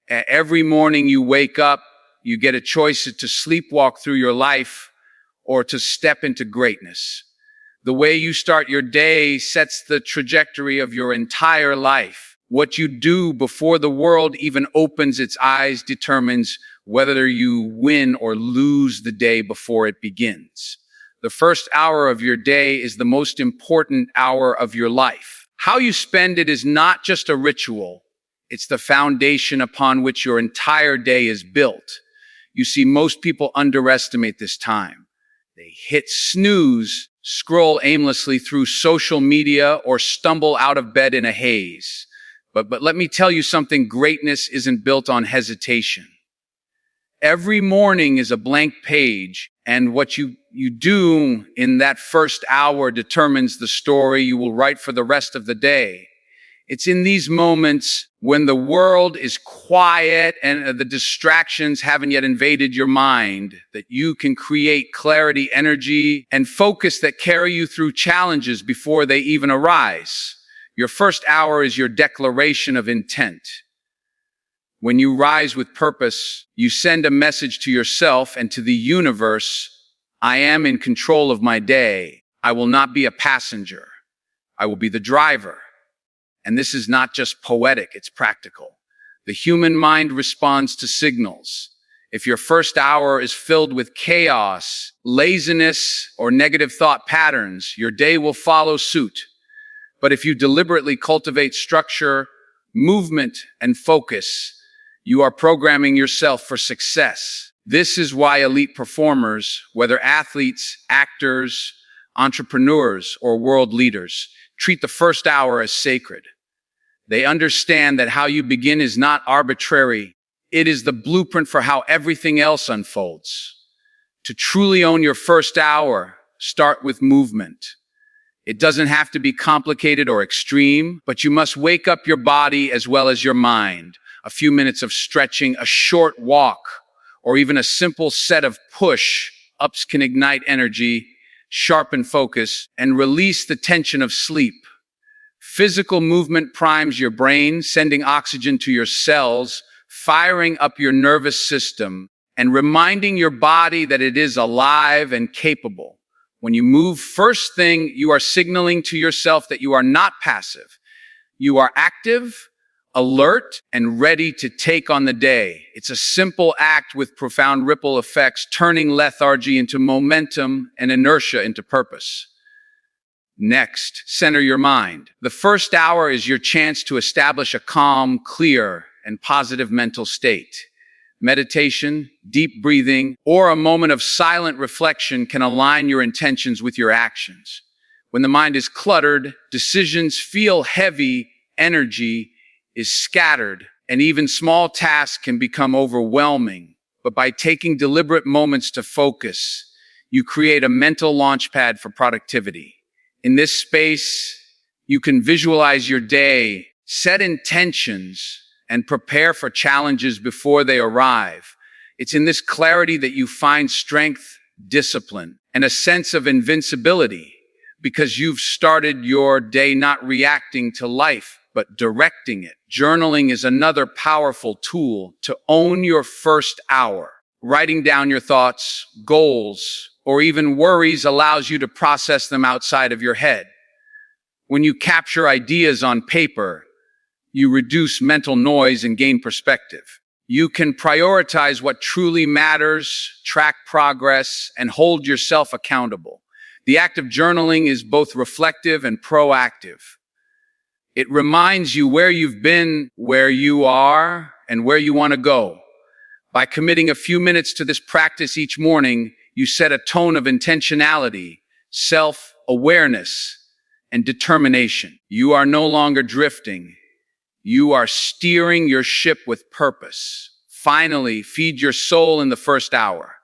Every morning you wake up, you get a choice to sleepwalk through your life or to step into greatness. The way you start your day sets the trajectory of your entire life. What you do before the world even opens its eyes determines whether you win or lose the day before it begins. The first hour of your day is the most important hour of your life. How you spend it is not just a ritual. It's the foundation upon which your entire day is built. You see, most people underestimate this time. They hit snooze, scroll aimlessly through social media, or stumble out of bed in a haze. But let me tell you something, greatness isn't built on hesitation. Every morning is a blank page, and what you do in that first hour determines the story you will write for the rest of the day. It's in these moments when the world is quiet and the distractions haven't yet invaded your mind that you can create clarity, energy, and focus that carry you through challenges before they even arise. Your first hour is your declaration of intent. When you rise with purpose, you send a message to yourself and to the universe: I am in control of my day. I will not be a passenger. I will be the driver. And this is not just poetic, it's practical. The human mind responds to signals. If your first hour is filled with chaos, laziness, or negative thought patterns, your day will follow suit. But if you deliberately cultivate structure, movement, and focus, you are programming yourself for success. This is why elite performers, whether athletes, actors, entrepreneurs, or world leaders, treat the first hour as sacred. They understand that how you begin is not arbitrary. It is the blueprint for how everything else unfolds. To truly own your first hour, start with movement. It doesn't have to be complicated or extreme, but you must wake up your body as well as your mind. A few minutes of stretching, a short walk, or even a simple set of push-ups can ignite energy, sharpen focus, and release the tension of sleep. Physical movement primes your brain, sending oxygen to your cells, firing up your nervous system, and reminding your body that it is alive and capable. When you move first thing, you are signaling to yourself that you are not passive. You are active, alert, and ready to take on the day. It's a simple act with profound ripple effects, turning lethargy into momentum and inertia into purpose. Next, center your mind. The first hour is your chance to establish a calm, clear, and positive mental state. Meditation, deep breathing, or a moment of silent reflection can align your intentions with your actions. When the mind is cluttered, decisions feel heavy, energy is scattered, and even small tasks can become overwhelming. But by taking deliberate moments to focus, you create a mental launchpad for productivity. In this space, you can visualize your day, set intentions, and prepare for challenges before they arrive. It's in this clarity that you find strength, discipline, and a sense of invincibility, because you've started your day not reacting to life, but directing it. Journaling is another powerful tool to own your first hour. Writing down your thoughts, goals, or even worries allows you to process them outside of your head. When you capture ideas on paper, you reduce mental noise and gain perspective. You can prioritize what truly matters, track progress, and hold yourself accountable. The act of journaling is both reflective and proactive. It reminds you where you've been, where you are, and where you want to go. By committing a few minutes to this practice each morning, you set a tone of intentionality, self-awareness, and determination. You are no longer drifting. You are steering your ship with purpose. Finally, feed your soul in the first hour.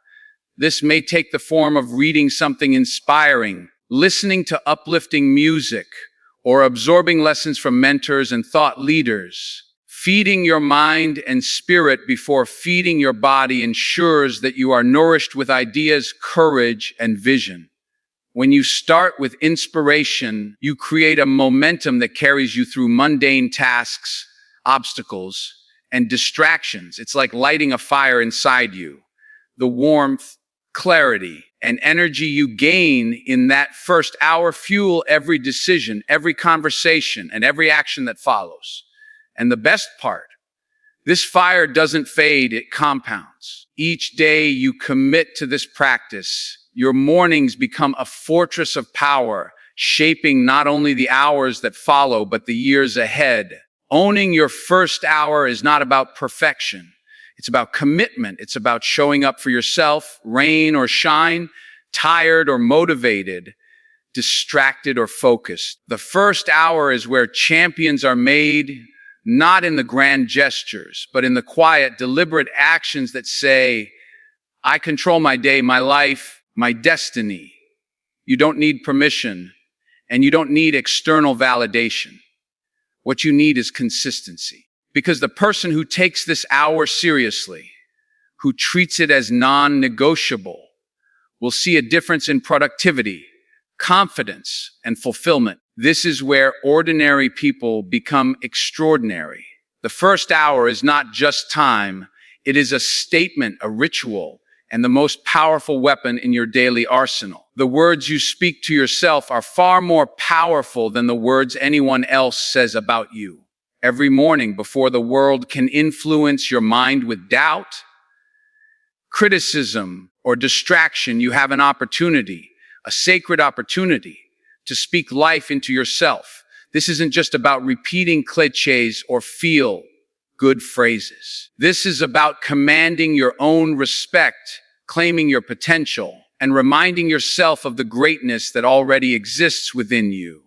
This may take the form of reading something inspiring, listening to uplifting music, or absorbing lessons from mentors and thought leaders. Feeding your mind and spirit before feeding your body ensures that you are nourished with ideas, courage, and vision. When you start with inspiration, you create a momentum that carries you through mundane tasks, obstacles, and distractions. It's like lighting a fire inside you. The warmth, clarity, and energy you gain in that first hour fuel every decision, every conversation, and every action that follows. And the best part, this fire doesn't fade, it compounds. Each day you commit to this practice, your mornings become a fortress of power, shaping not only the hours that follow, but the years ahead. Owning your first hour is not about perfection. It's about commitment. It's about showing up for yourself, rain or shine, tired or motivated, distracted or focused. The first hour is where champions are made, not in the grand gestures, but in the quiet, deliberate actions that say, I control my day, my life, my destiny. You don't need permission, and you don't need external validation. What you need is consistency. Because the person who takes this hour seriously, who treats it as non-negotiable, will see a difference in productivity, confidence, and fulfillment. This is where ordinary people become extraordinary. The first hour is not just time, it is a statement, a ritual, and the most powerful weapon in your daily arsenal. The words you speak to yourself are far more powerful than the words anyone else says about you. Every morning, before the world can influence your mind with doubt, criticism, or distraction, you have an opportunity, a sacred opportunity, to speak life into yourself. This isn't just about repeating clichés or feel-good phrases. This is about commanding your own respect, claiming your potential, and reminding yourself of the greatness that already exists within you.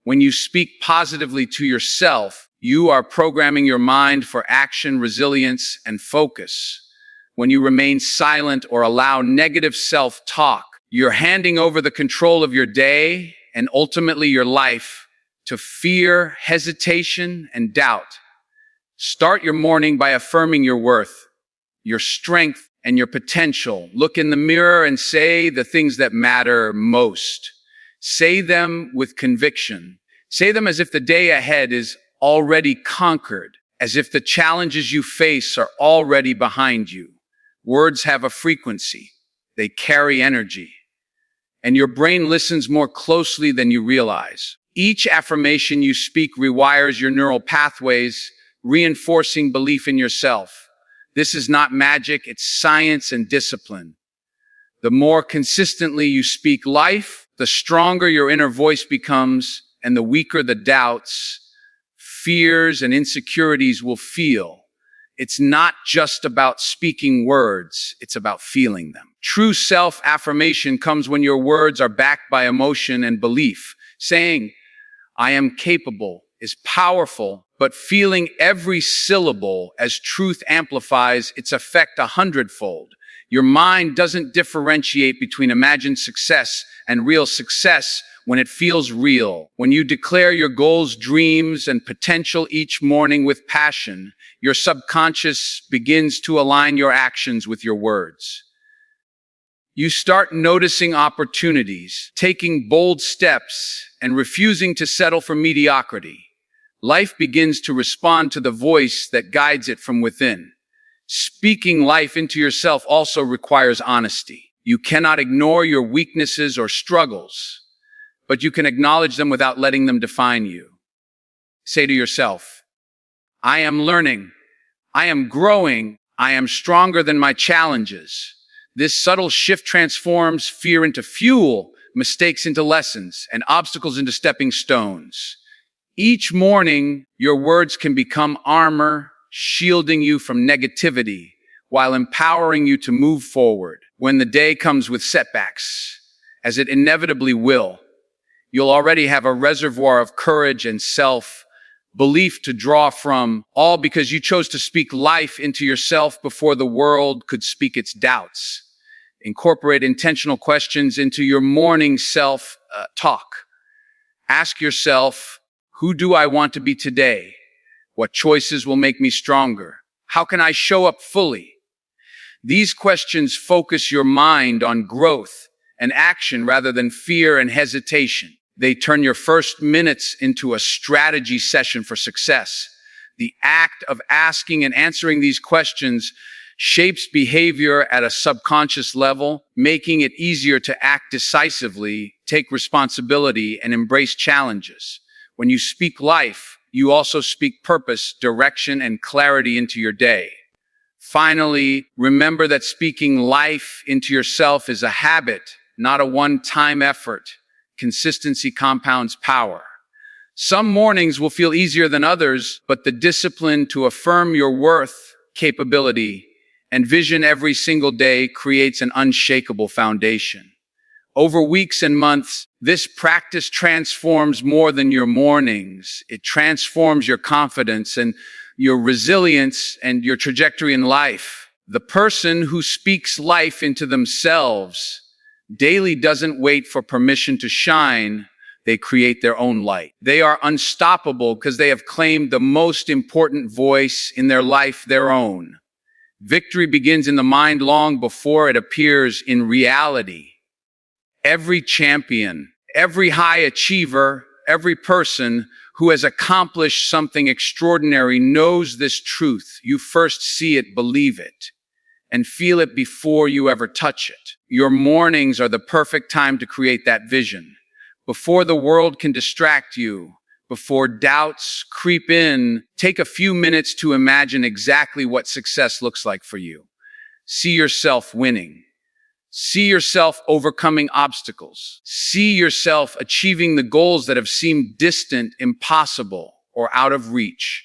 When you speak positively to yourself, you are programming your mind for action, resilience, and focus. When you remain silent or allow negative self-talk, you're handing over the control of your day and ultimately your life to fear, hesitation, and doubt. Start your morning by affirming your worth, your strength, and your potential. Look in the mirror and say the things that matter most. Say them with conviction. Say them as if the day ahead is already conquered, as if the challenges you face are already behind you. Words have a frequency. They carry energy. And your brain listens more closely than you realize. Each affirmation you speak rewires your neural pathways, reinforcing belief in yourself. This is not magic, it's science and discipline. The more consistently you speak life, the stronger your inner voice becomes, and the weaker the doubts, fears, and insecurities will feel. It's not just about speaking words, it's about feeling them. True self-affirmation comes when your words are backed by emotion and belief. Saying, I am capable, is powerful, but feeling every syllable as truth amplifies its effect 100-fold. Your mind doesn't differentiate between imagined success and real success when it feels real. When you declare your goals, dreams, and potential each morning with passion, your subconscious begins to align your actions with your words. You start noticing opportunities, taking bold steps, and refusing to settle for mediocrity. Life begins to respond to the voice that guides it from within. Speaking life into yourself also requires honesty. You cannot ignore your weaknesses or struggles, but you can acknowledge them without letting them define you. Say to yourself, I am learning, I am growing, I am stronger than my challenges. This subtle shift transforms fear into fuel, mistakes into lessons, and obstacles into stepping stones. Each morning, your words can become armor, shielding you from negativity, while empowering you to move forward. When the day comes with setbacks, as it inevitably will, you'll already have a reservoir of courage and self-belief to draw from, all because you chose to speak life into yourself before the world could speak its doubts. Incorporate intentional questions into your morning self-talk. Ask yourself, who do I want to be today? What choices will make me stronger? How can I show up fully? These questions focus your mind on growth and action rather than fear and hesitation. They turn your first minutes into a strategy session for success. The act of asking and answering these questions shapes behavior at a subconscious level, making it easier to act decisively, take responsibility, and embrace challenges. When you speak life, you also speak purpose, direction, and clarity into your day. Finally, remember that speaking life into yourself is a habit, not a one-time effort. Consistency compounds power. Some mornings will feel easier than others, but the discipline to affirm your worth, capability, and vision every single day creates an unshakable foundation. Over weeks and months, this practice transforms more than your mornings. It transforms your confidence and your resilience and your trajectory in life. The person who speaks life into themselves daily doesn't wait for permission to shine. They create their own light. They are unstoppable because they have claimed the most important voice in their life, their own. Victory begins in the mind long before it appears in reality. Every champion, every high achiever, every person who has accomplished something extraordinary knows this truth. You first see it, believe it, and feel it before you ever touch it. Your mornings are the perfect time to create that vision. Before the world can distract you, before doubts creep in, take a few minutes to imagine exactly what success looks like for you. See yourself winning. See yourself overcoming obstacles. See yourself achieving the goals that have seemed distant, impossible, or out of reach.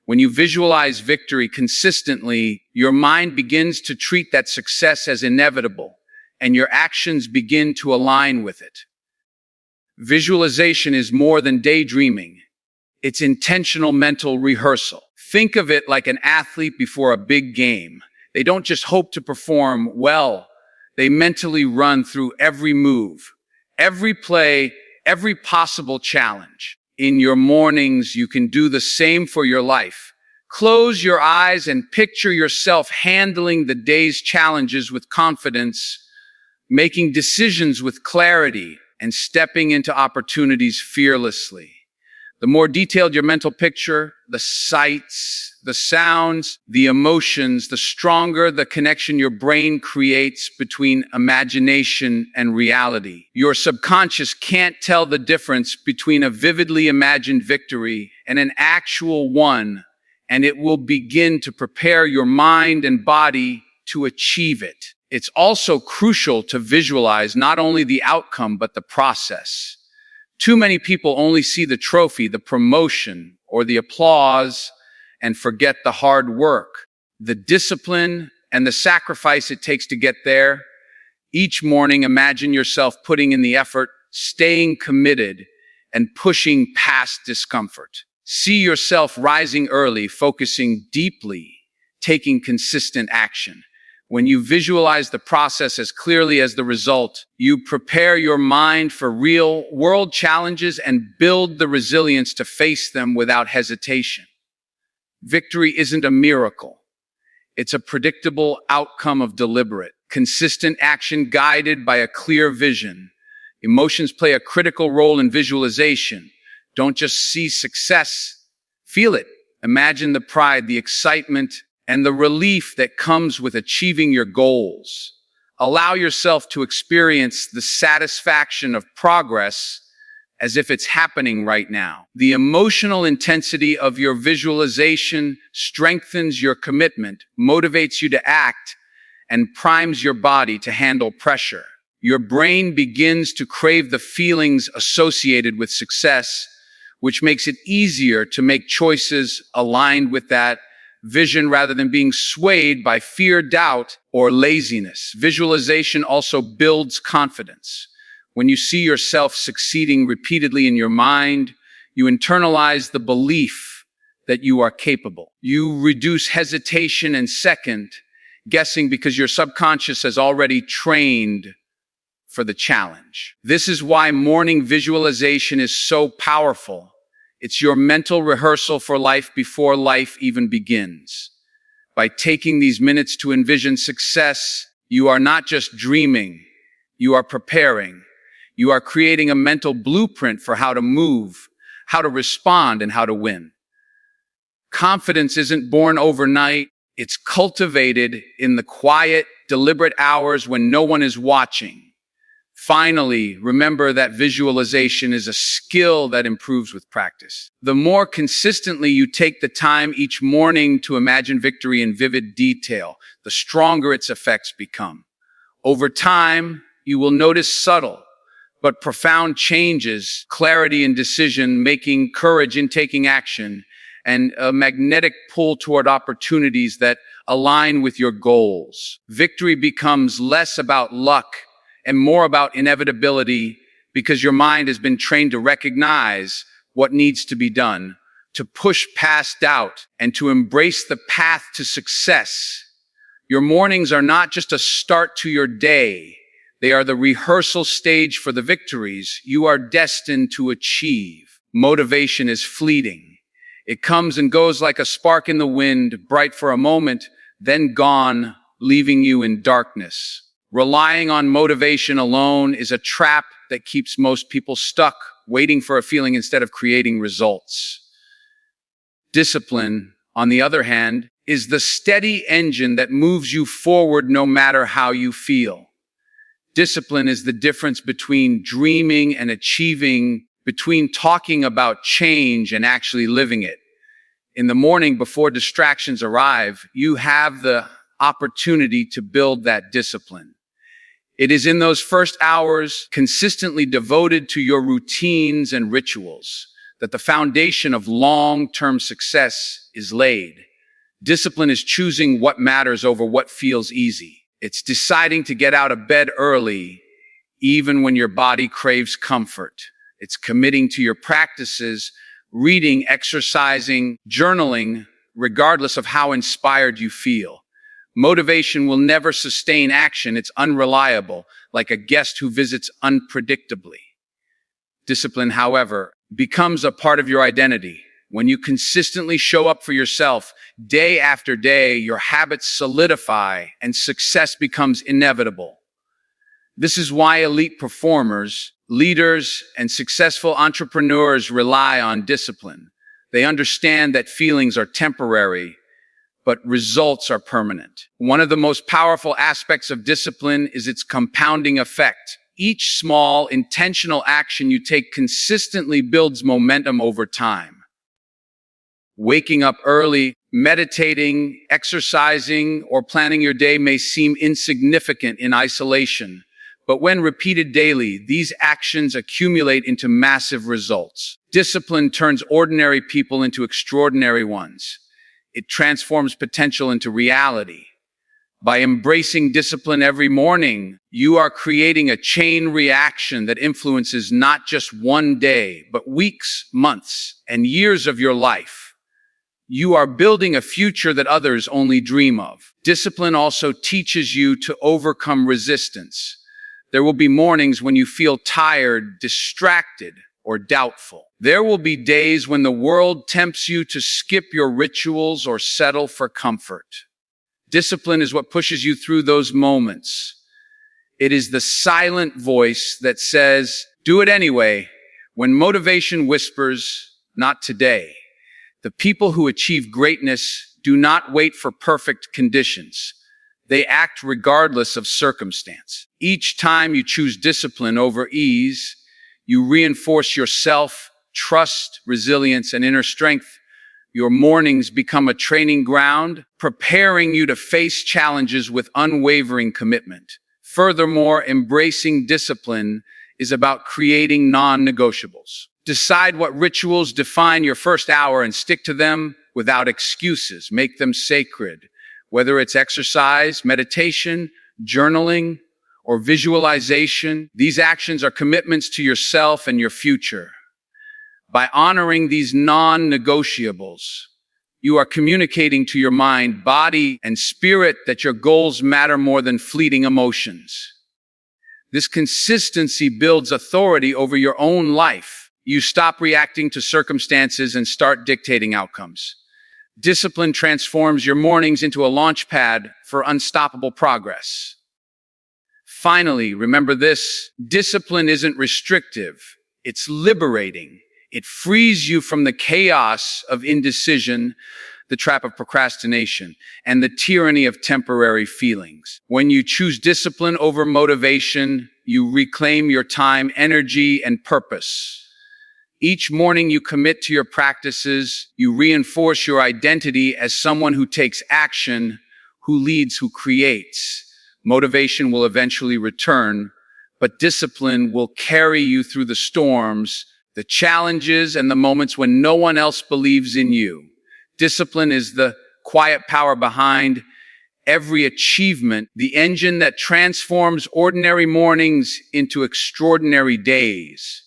When you visualize victory consistently, your mind begins to treat that success as inevitable, and your actions begin to align with it. Visualization is more than daydreaming. It's intentional mental rehearsal. Think of it like an athlete before a big game. They don't just hope to perform well. They mentally run through every move, every play, every possible challenge. In your mornings, you can do the same for your life. Close your eyes and picture yourself handling the day's challenges with confidence, making decisions with clarity, and stepping into opportunities fearlessly. The more detailed your mental picture, the sights, the sounds, the emotions, the stronger the connection your brain creates between imagination and reality. Your subconscious can't tell the difference between a vividly imagined victory and an actual one, and it will begin to prepare your mind and body to achieve it. It's also crucial to visualize not only the outcome, but the process. Too many people only see the trophy, the promotion, or the applause, and forget the hard work, the discipline, and the sacrifice it takes to get there. Each morning, imagine yourself putting in the effort, staying committed, and pushing past discomfort. See yourself rising early, focusing deeply, taking consistent action. When you visualize the process as clearly as the result, you prepare your mind for real-world challenges and build the resilience to face them without hesitation. Victory isn't a miracle. It's a predictable outcome of deliberate, consistent action guided by a clear vision. Emotions play a critical role in visualization. Don't just see success, feel it. Imagine the pride, the excitement, and the relief that comes with achieving your goals. Allow yourself to experience the satisfaction of progress as if it's happening right now. The emotional intensity of your visualization strengthens your commitment, motivates you to act, and primes your body to handle pressure. Your brain begins to crave the feelings associated with success, which makes it easier to make choices aligned with that vision rather than being swayed by fear, doubt, or laziness. Visualization also builds confidence. When you see yourself succeeding repeatedly in your mind, you internalize the belief that you are capable. You reduce hesitation and second guessing because your subconscious has already trained for the challenge. This is why morning visualization is so powerful. It's your mental rehearsal for life before life even begins. By taking these minutes to envision success, you are not just dreaming, you are preparing. You are creating a mental blueprint for how to move, how to respond, and how to win. Confidence isn't born overnight. It's cultivated in the quiet, deliberate hours when no one is watching. Finally, remember that visualization is a skill that improves with practice. The more consistently you take the time each morning to imagine victory in vivid detail, the stronger its effects become. Over time, you will notice subtle but profound changes, clarity in decision making, courage in taking action, and a magnetic pull toward opportunities that align with your goals. Victory becomes less about luck and more about inevitability because your mind has been trained to recognize what needs to be done, to push past doubt, and to embrace the path to success. Your mornings are not just a start to your day. They are the rehearsal stage for the victories you are destined to achieve. Motivation is fleeting. It comes and goes like a spark in the wind, bright for a moment, then gone, leaving you in darkness. Relying on motivation alone is a trap that keeps most people stuck, waiting for a feeling instead of creating results. Discipline, on the other hand, is the steady engine that moves you forward no matter how you feel. Discipline is the difference between dreaming and achieving, between talking about change and actually living it. In the morning before distractions arrive, you have the opportunity to build that discipline. It is in those first hours, consistently devoted to your routines and rituals, that the foundation of long-term success is laid. Discipline is choosing what matters over what feels easy. It's deciding to get out of bed early, even when your body craves comfort. It's committing to your practices, reading, exercising, journaling, regardless of how inspired you feel. Motivation will never sustain action. It's unreliable, like a guest who visits unpredictably. Discipline, however, becomes a part of your identity. When you consistently show up for yourself, day after day, your habits solidify and success becomes inevitable. This is why elite performers, leaders, and successful entrepreneurs rely on discipline. They understand that feelings are temporary, but results are permanent. One of the most powerful aspects of discipline is its compounding effect. Each small, intentional action you take consistently builds momentum over time. Waking up early, meditating, exercising, or planning your day may seem insignificant in isolation, but when repeated daily, these actions accumulate into massive results. Discipline turns ordinary people into extraordinary ones. It transforms potential into reality. By embracing discipline every morning, you are creating a chain reaction that influences not just one day, but weeks, months, and years of your life. You are building a future that others only dream of. Discipline also teaches you to overcome resistance. There will be mornings when you feel tired, distracted, or doubtful. There will be days when the world tempts you to skip your rituals or settle for comfort. Discipline is what pushes you through those moments. It is the silent voice that says, "Do it anyway," when motivation whispers, "Not today." The people who achieve greatness do not wait for perfect conditions. They act regardless of circumstance. Each time you choose discipline over ease, you reinforce your self-trust, resilience, and inner strength. Your mornings become a training ground, preparing you to face challenges with unwavering commitment. Furthermore, embracing discipline is about creating non-negotiables. Decide what rituals define your first hour and stick to them without excuses. Make them sacred. Whether it's exercise, meditation, journaling, or visualization, these actions are commitments to yourself and your future. By honoring these non-negotiables, you are communicating to your mind, body, and spirit that your goals matter more than fleeting emotions. This consistency builds authority over your own life. You stop reacting to circumstances and start dictating outcomes. Discipline transforms your mornings into a launch pad for unstoppable progress. Finally, remember this: discipline isn't restrictive, it's liberating. It frees you from the chaos of indecision, the trap of procrastination, and the tyranny of temporary feelings. When you choose discipline over motivation, you reclaim your time, energy, and purpose. Each morning you commit to your practices, you reinforce your identity as someone who takes action, who leads, who creates. Motivation will eventually return, but discipline will carry you through the storms, the challenges, and the moments when no one else believes in you. Discipline is the quiet power behind every achievement, the engine that transforms ordinary mornings into extraordinary days.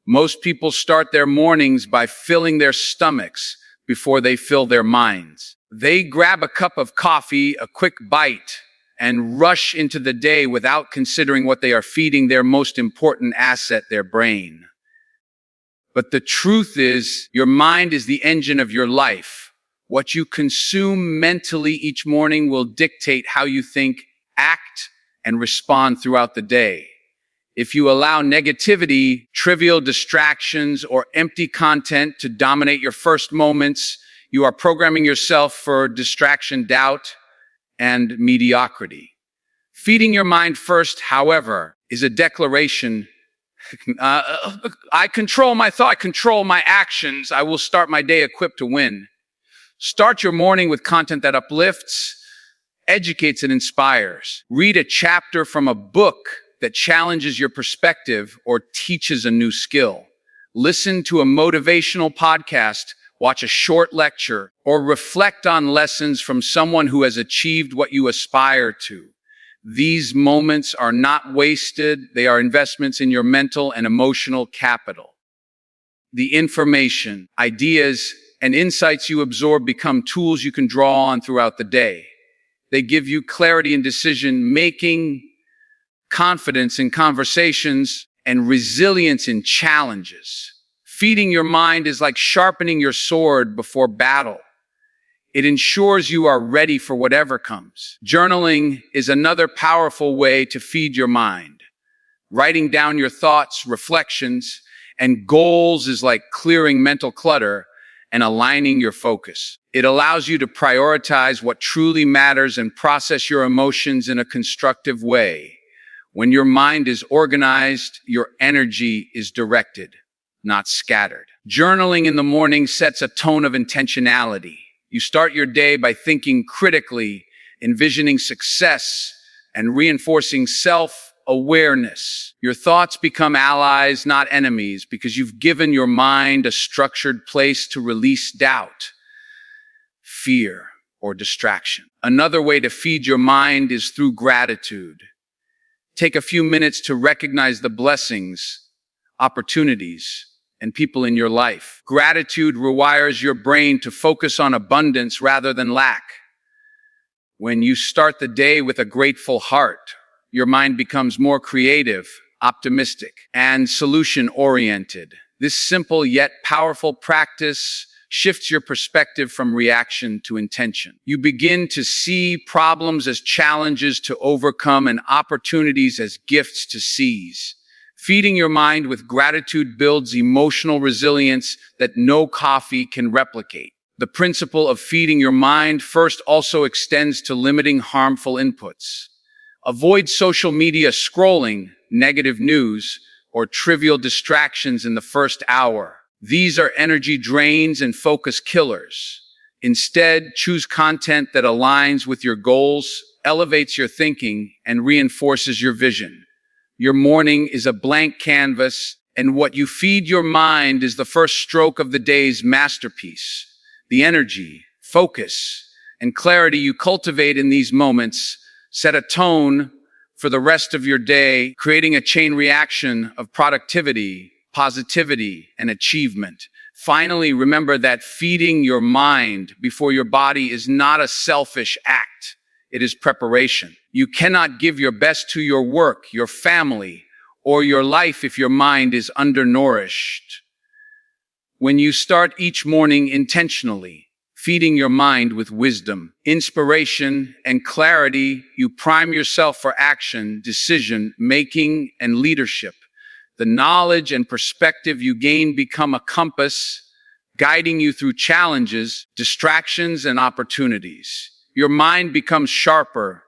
Most people start their mornings by filling their stomachs before they fill their minds. They grab a cup of coffee, a quick bite, and rush into the day without considering what they are feeding their most important asset, their brain. But the truth is, your mind is the engine of your life. What you consume mentally each morning will dictate how you think, act, and respond throughout the day. If you allow negativity, trivial distractions, or empty content to dominate your first moments, you are programming yourself for distraction, doubt, and mediocrity. Feeding your mind first, however, is a declaration. I control my thought, I control my actions. I will start my day equipped to win. Start your morning with content that uplifts, educates, and inspires. Read a chapter from a book that challenges your perspective or teaches a new skill. Listen to a motivational podcast, watch a short lecture, or reflect on lessons from someone who has achieved what you aspire to. These moments are not wasted. They are investments in your mental and emotional capital. The information, ideas, and insights you absorb become tools you can draw on throughout the day. They give you clarity in decision-making, confidence in conversations, and resilience in challenges. Feeding your mind is like sharpening your sword before battle. It ensures you are ready for whatever comes. Journaling is another powerful way to feed your mind. Writing down your thoughts, reflections, and goals is like clearing mental clutter and aligning your focus. It allows you to prioritize what truly matters and process your emotions in a constructive way. When your mind is organized, your energy is directed, not scattered. Journaling in the morning sets a tone of intentionality. You start your day by thinking critically, envisioning success, and reinforcing self-awareness. Your thoughts become allies, not enemies, because you've given your mind a structured place to release doubt, fear, or distraction. Another way to feed your mind is through gratitude. Take a few minutes to recognize the blessings, opportunities, and people in your life. Gratitude rewires your brain to focus on abundance rather than lack. When you start the day with a grateful heart, your mind becomes more creative, optimistic, and solution-oriented. This simple yet powerful practice shifts your perspective from reaction to intention. You begin to see problems as challenges to overcome and opportunities as gifts to seize. Feeding your mind with gratitude builds emotional resilience that no coffee can replicate. The principle of feeding your mind first also extends to limiting harmful inputs. Avoid social media scrolling, negative news, or trivial distractions in the first hour. These are energy drains and focus killers. Instead, choose content that aligns with your goals, elevates your thinking, and reinforces your vision. Your morning is a blank canvas, and what you feed your mind is the first stroke of the day's masterpiece. The energy, focus, and clarity you cultivate in these moments set a tone for the rest of your day, creating a chain reaction of productivity, positivity, and achievement. Finally, remember that feeding your mind before your body is not a selfish act. It is preparation. You cannot give your best to your work, your family, or your life if your mind is undernourished. When you start each morning intentionally, feeding your mind with wisdom, inspiration, and clarity, you prime yourself for action, decision-making, and leadership. The knowledge and perspective you gain become a compass, guiding you through challenges, distractions, and opportunities. Your mind becomes sharper,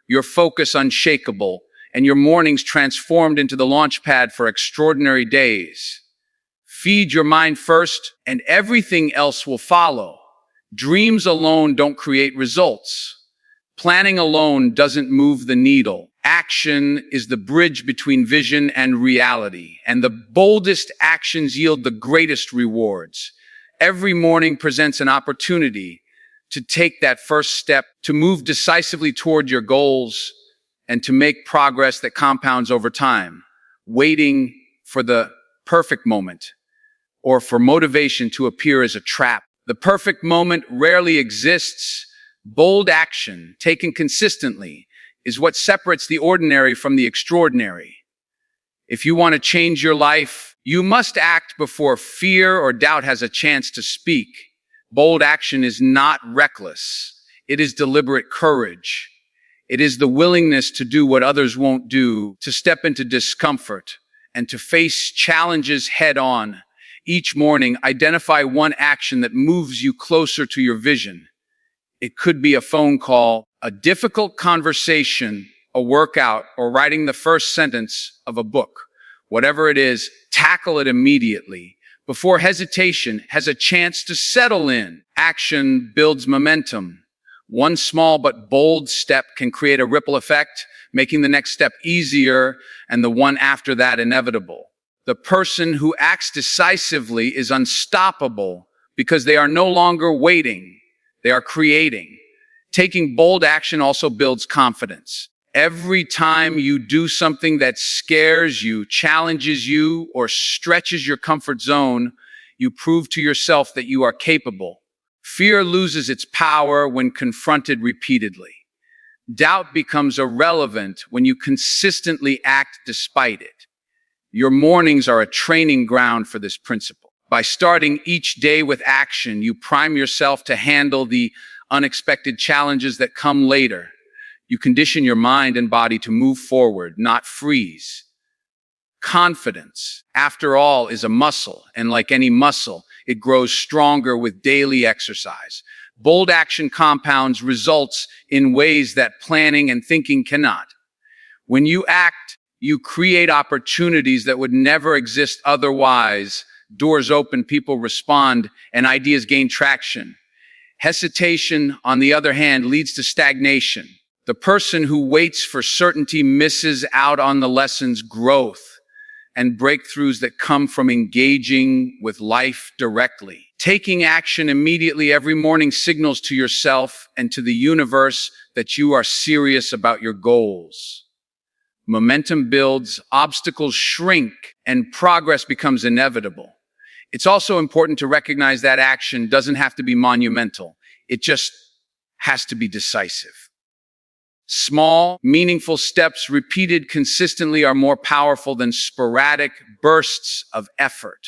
your focus unshakable, and your mornings transformed into the launch pad for extraordinary days. Feed your mind first, and everything else will follow. Dreams alone don't create results. Planning alone doesn't move the needle. Action is the bridge between vision and reality, and the boldest actions yield the greatest rewards. Every morning presents an opportunity to take that first step, to move decisively toward your goals, and to make progress that compounds over time. Waiting for the perfect moment or for motivation to appear as a trap. The perfect moment rarely exists. Bold action, taken consistently, is what separates the ordinary from the extraordinary. If you want to change your life, you must act before fear or doubt has a chance to speak. Bold action is not reckless. It is deliberate courage. It is the willingness to do what others won't do, to step into discomfort, and to face challenges head on. Each morning, identify one action that moves you closer to your vision. It could be a phone call, a difficult conversation, a workout, or writing the first sentence of a book. Whatever it is, tackle it immediately, before hesitation has a chance to settle in. Action builds momentum. One small but bold step can create a ripple effect, making the next step easier and the one after that inevitable. The person who acts decisively is unstoppable because they are no longer waiting. They are creating. Taking bold action also builds confidence. Every time you do something that scares you, challenges you, or stretches your comfort zone, you prove to yourself that you are capable. Fear loses its power when confronted repeatedly. Doubt becomes irrelevant when you consistently act despite it. Your mornings are a training ground for this principle. By starting each day with action, you prime yourself to handle the unexpected challenges that come later. You condition your mind and body to move forward, not freeze. Confidence, after all, is a muscle, and like any muscle, it grows stronger with daily exercise. Bold action compounds results in ways that planning and thinking cannot. When you act, you create opportunities that would never exist otherwise. Doors open, people respond, and ideas gain traction. Hesitation, on the other hand, leads to stagnation. The person who waits for certainty misses out on the lessons, growth, and breakthroughs that come from engaging with life directly. Taking action immediately every morning signals to yourself and to the universe that you are serious about your goals. Momentum builds, obstacles shrink, and progress becomes inevitable. It's also important to recognize that action doesn't have to be monumental. It just has to be decisive. Small, meaningful steps repeated consistently are more powerful than sporadic bursts of effort.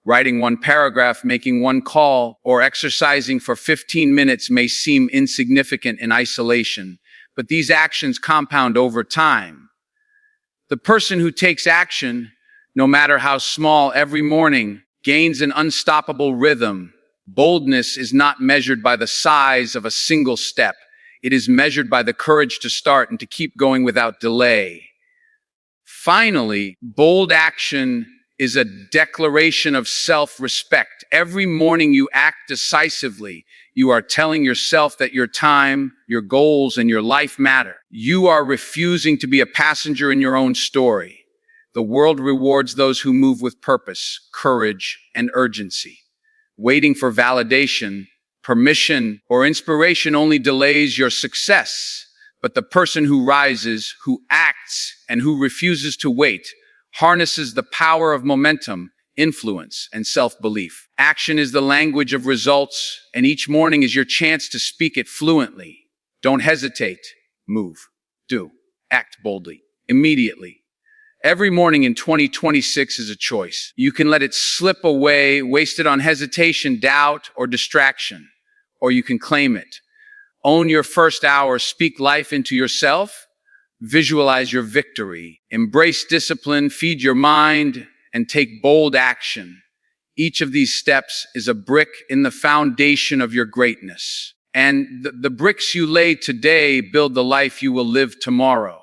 Writing one paragraph, making one call, or exercising for 15 minutes may seem insignificant in isolation, but these actions compound over time. The person who takes action, no matter how small, every morning, gains an unstoppable rhythm. Boldness is not measured by the size of a single step. It is measured by the courage to start and to keep going without delay. Finally, bold action is a declaration of self-respect. Every morning you act decisively. You are telling yourself that your time, your goals, and your life matter. You are refusing to be a passenger in your own story. The world rewards those who move with purpose, courage, and urgency. Waiting for validation, permission, or inspiration only delays your success. But the person who rises, who acts, and who refuses to wait harnesses the power of momentum, influence, and self-belief. Action is the language of results, and each morning is your chance to speak it fluently. Don't hesitate. Move. Do. Act boldly. Immediately. Every morning in 2026 is a choice. You can let it slip away, wasted on hesitation, doubt, or distraction. Or you can claim it. Own your first hour, speak life into yourself, Visualize your victory. Embrace discipline, feed your mind, and take bold action. Each of these steps is a brick in the foundation of your greatness. And the bricks you lay today build the life you will live tomorrow.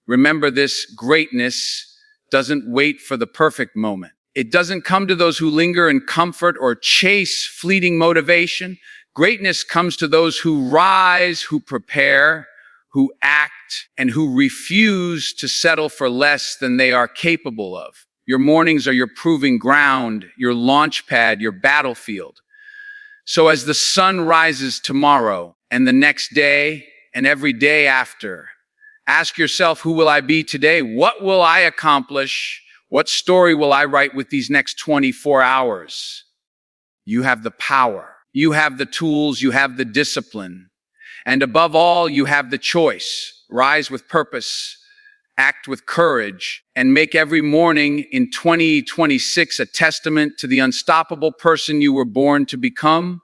Remember this: greatness doesn't wait for the perfect moment. It doesn't come to those who linger in comfort or chase fleeting motivation. Greatness comes to those who rise, who prepare, who act, and who refuse to settle for less than they are capable of. Your mornings are your proving ground, your launch pad, your battlefield. So as the sun rises tomorrow and the next day and every day after, ask yourself, who will I be today? What will I accomplish? What story will I write with these next 24 hours? You have the power. You have the tools. You have the discipline. And above all, you have the choice. Rise with purpose, act with courage, and make every morning in 2026 a testament to the unstoppable person you were born to become.